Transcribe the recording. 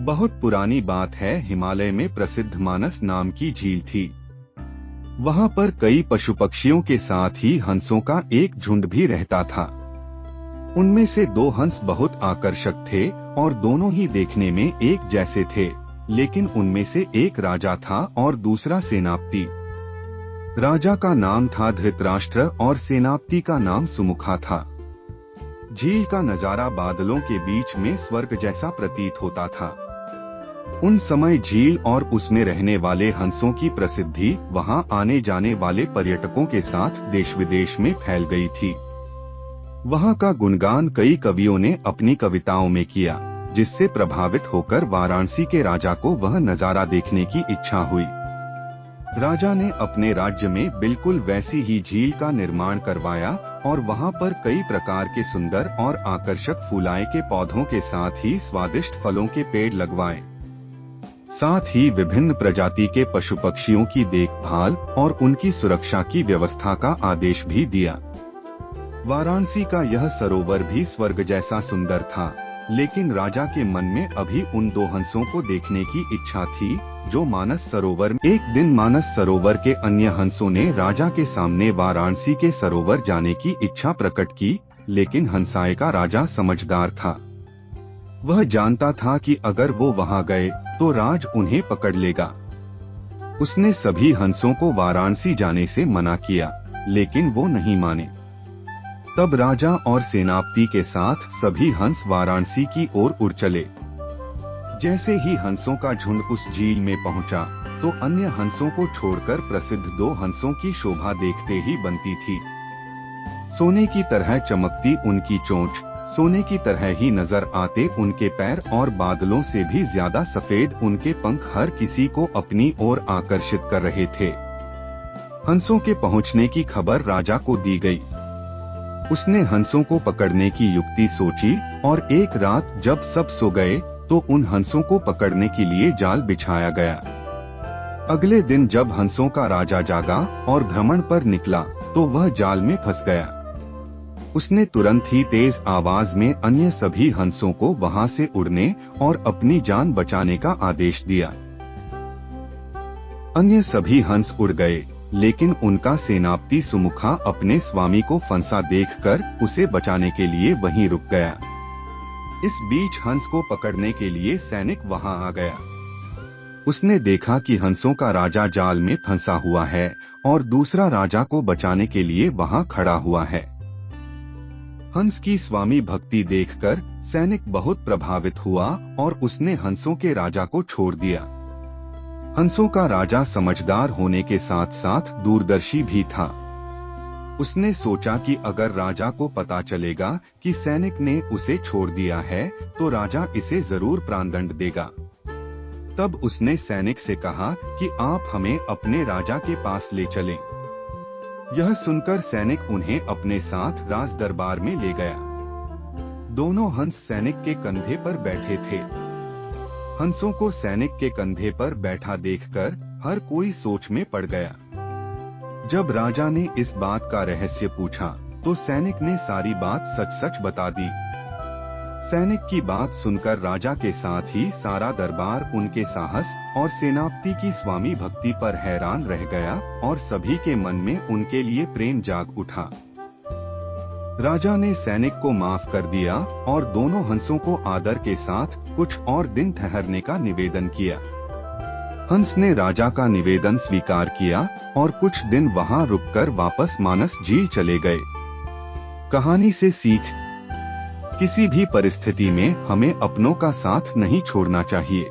बहुत पुरानी बात है, हिमालय में प्रसिद्ध मानस नाम की झील थी। वहां पर कई पशु पक्षियों के साथ ही हंसों का एक झुंड भी रहता था। उनमें से 2 हंस बहुत आकर्षक थे और दोनों ही देखने में एक जैसे थे, लेकिन उनमें से एक राजा था और दूसरा सेनापति। राजा का नाम था धृतराष्ट्र और सेनापति का नाम सुमुखा था। झील का नजारा बादलों के बीच में स्वर्ग जैसा प्रतीत होता था। उन समय झील और उसमें रहने वाले हंसों की प्रसिद्धि वहां आने जाने वाले पर्यटकों के साथ देश विदेश में फैल गई थी। वहां का गुणगान कई कवियों ने अपनी कविताओं में किया, जिससे प्रभावित होकर वाराणसी के राजा को वह नजारा देखने की इच्छा हुई। राजा ने अपने राज्य में बिल्कुल वैसी ही झील का निर्माण करवाया और वहां पर कई प्रकार के सुंदर और आकर्षक फुलाए के पौधों के साथ ही स्वादिष्ट फलों के पेड़ लगवाए। साथ ही विभिन्न प्रजाति के पशु पक्षियों की देखभाल और उनकी सुरक्षा की व्यवस्था का आदेश भी दिया। वाराणसी का यह सरोवर भी स्वर्ग जैसा सुंदर था, लेकिन राजा के मन में अभी उन 2 हंसों को देखने की इच्छा थी जो मानस सरोवर में। एक दिन मानस सरोवर के अन्य हंसों ने राजा के सामने वाराणसी के सरोवर जाने की इच्छा प्रकट की, लेकिन हंसाए का राजा समझदार था। वह जानता था कि अगर वो वहां गए तो राज उन्हें पकड़ लेगा। उसने सभी हंसों को वाराणसी जाने से मना किया, लेकिन वो नहीं माने। तब राजा और सेनापति के साथ सभी हंस वाराणसी की ओर उड़ चले। जैसे ही हंसों का झुंड उस झील में पहुंचा, तो अन्य हंसों को छोड़कर प्रसिद्ध 2 हंसों की शोभा देखते ही बनती थी। सोने की तरह चमकती उनकी चोंच, सोने की तरह ही नजर आते उनके पैर और बादलों से भी ज्यादा सफेद उनके पंख हर किसी को अपनी ओर आकर्षित कर रहे थे। हंसों के पहुंचने की खबर राजा को दी गई। उसने हंसों को पकड़ने की युक्ति सोची और एक रात जब सब सो गए तो उन हंसों को पकड़ने के लिए जाल बिछाया गया। अगले दिन जब हंसों का राजा जागा और भ्रमण पर निकला तो वह जाल में फंस गया। उसने तुरंत ही तेज आवाज में अन्य सभी हंसों को वहां से उड़ने और अपनी जान बचाने का आदेश दिया। अन्य सभी हंस उड़ गए, लेकिन उनका सेनापति सुमुखा अपने स्वामी को फंसा देखकर उसे बचाने के लिए वहीं रुक गया। इस बीच हंस को पकड़ने के लिए सैनिक वहां आ गया। उसने देखा कि हंसों का राजा जाल में फंसा हुआ है और दूसरा राजा को बचाने के लिए वहां खड़ा हुआ है। हंस की स्वामी भक्ति देखकर सैनिक बहुत प्रभावित हुआ और उसने हंसों के राजा को छोड़ दिया। हंसों का राजा समझदार होने के साथ साथ दूरदर्शी भी था। उसने सोचा कि अगर राजा को पता चलेगा कि सैनिक ने उसे छोड़ दिया है तो राजा इसे जरूर प्राणदंड देगा। तब उसने सैनिक से कहा कि आप हमें अपने राजा के पास ले चलें। यह सुनकर सैनिक उन्हें अपने साथ राज दरबार में ले गया। दोनों हंस सैनिक के कंधे पर बैठे थे। हंसों को सैनिक के कंधे पर बैठा देखकर हर कोई सोच में पड़ गया। जब राजा ने इस बात का रहस्य पूछा तो सैनिक ने सारी बात सच सच बता दी। सैनिक की बात सुनकर राजा के साथ ही सारा दरबार उनके साहस और सेनापति की स्वामी भक्ति पर हैरान रह गया और सभी के मन में उनके लिए प्रेम जाग उठा। राजा ने सैनिक को माफ कर दिया और दोनों हंसों को आदर के साथ कुछ और दिन ठहरने का निवेदन किया। हंस ने राजा का निवेदन स्वीकार किया और कुछ दिन वहां रुककर वापस मानस झील चले गए। कहानी से सीख: किसी भी परिस्थिति में हमें अपनों का साथ नहीं छोड़ना चाहिए।